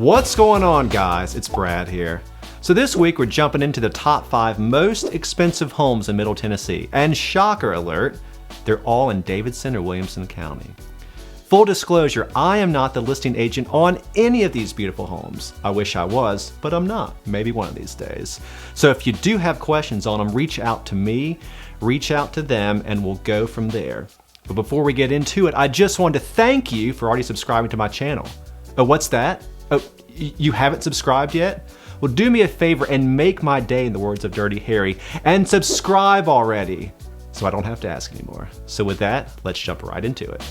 What's going on, guys? It's Brad here. So this week we're jumping into the top 5 most expensive homes in Middle Tennessee. And shocker alert, they're all in Davidson or Williamson County. Full disclosure, I am not the listing agent on any of these beautiful homes. I wish I was, but I'm not. Maybe one of these days. So if you do have questions on them, reach out to me, reach out to them, and we'll go from there. But before we get into it, I just wanted to thank you for already subscribing to my channel. Oh, what's that? Oh, you haven't subscribed yet? Well, do me a favor and make my day, in the words of Dirty Harry, and subscribe already so I don't have to ask anymore. So with that, let's jump right into it.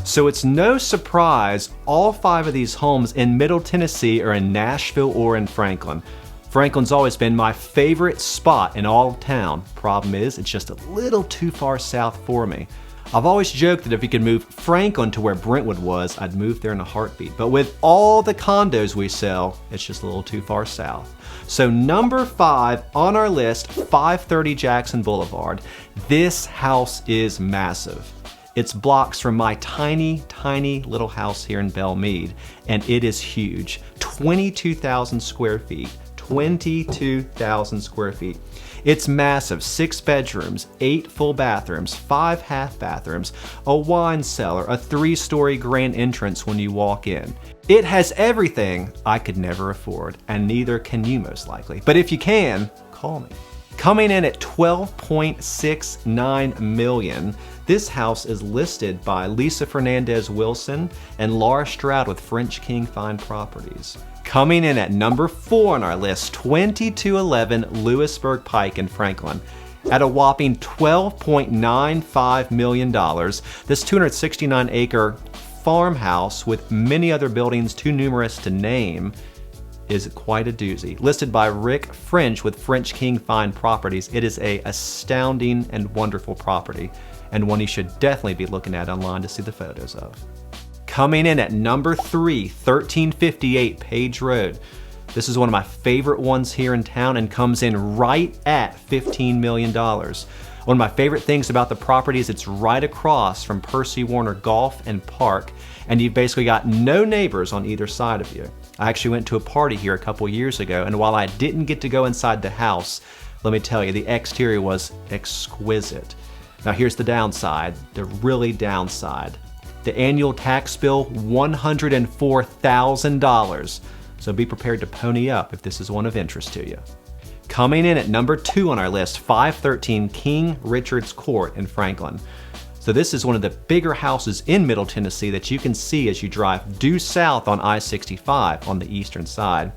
So it's no surprise all 5 of these homes in Middle Tennessee are in Nashville or in Franklin. Franklin's always been my favorite spot in all of town. Problem is, it's just a little too far south for me. I've always joked that if we could move Franklin to where Brentwood was, I'd move there in a heartbeat. But with all the condos we sell, it's just a little too far south. So number 5 on our list, 530 Jackson Boulevard. This house is massive. It's blocks from my tiny, tiny little house here in Belmead, and it is huge. 22,000 square feet. 22,000 square feet. It's massive, 6 bedrooms, 8 full bathrooms, 5 half bathrooms, a wine cellar, a 3-story grand entrance when you walk in. It has everything I could never afford, and neither can you most likely. But if you can, call me. Coming in at $12.69 million, this house is listed by Lisa Fernandez Wilson and Laura Stroud with French King Fine Properties. Coming in at number 4 on our list, 2211 Lewisburg Pike in Franklin. At a whopping $12.95 million, this 269-acre farmhouse with many other buildings too numerous to name is quite a doozy. Listed by Rick French with French King Fine Properties, it is an astounding and wonderful property, and one you should definitely be looking at online to see the photos of. Coming in at number 3, 1358 Page Road. This is one of my favorite ones here in town and comes in right at $15 million. One of my favorite things about the property is it's right across from Percy Warner Golf and Park, and you've basically got no neighbors on either side of you. I actually went to a party here a couple years ago, and while I didn't get to go inside the house, let me tell you, the exterior was exquisite. Now here's the downside, the really downside. The annual tax bill, $104,000. So be prepared to pony up if this is one of interest to you. Coming in at number 2 on our list, 513 King Richard's Court in Franklin. So this is one of the bigger houses in Middle Tennessee that you can see as you drive due south on I-65 on the eastern side.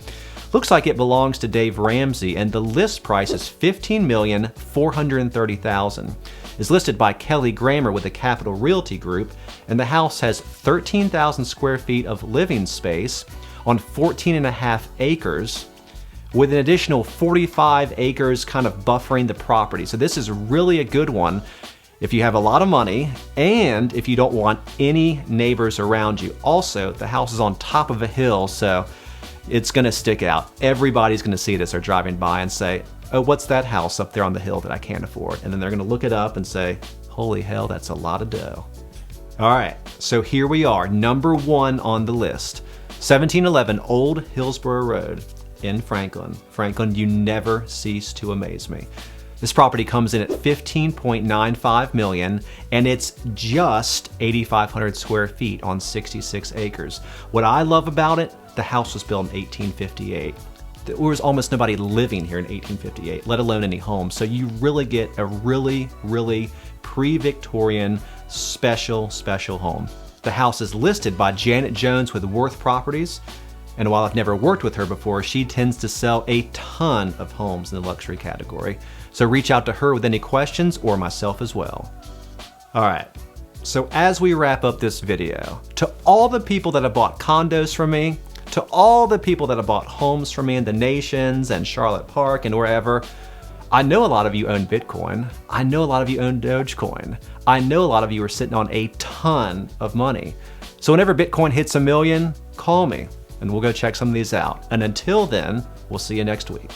Looks like it belongs to Dave Ramsey, and the list price is $15,430,000. It's listed by Kelly Grammer with the Capital Realty Group, and the house has 13,000 square feet of living space on 14.5 acres, with an additional 45 acres kind of buffering the property. So this is really a good one if you have a lot of money and if you don't want any neighbors around you. Also, the house is on top of a hill, so it's gonna stick out. Everybody's gonna see this or driving by and say, oh, what's that house up there on the hill that I can't afford? And then they're gonna look it up and say, holy hell, that's a lot of dough. All right, so here we are, number 1 on the list. 1711 Old Hillsborough Road in Franklin. Franklin, you never cease to amaze me. This property comes in at $15.95 million, and it's just 8,500 square feet on 66 acres. What I love about it, the house was built in 1858. There was almost nobody living here in 1858, let alone any homes. So you really get a really, really pre-Victorian special home. The house is listed by Janet Jones with Worth Properties, and while I've never worked with her before, she tends to sell a ton of homes in the luxury category. So reach out to her with any questions, or myself as well. All right, so as we wrap up this video, to all the people that have bought condos from me, to all the people that have bought homes from me in the Nations and Charlotte Park and wherever, I know a lot of you own Bitcoin. I know a lot of you own Dogecoin. I know a lot of you are sitting on a ton of money. So whenever Bitcoin hits $1 million, call me and we'll go check some of these out. And until then, we'll see you next week.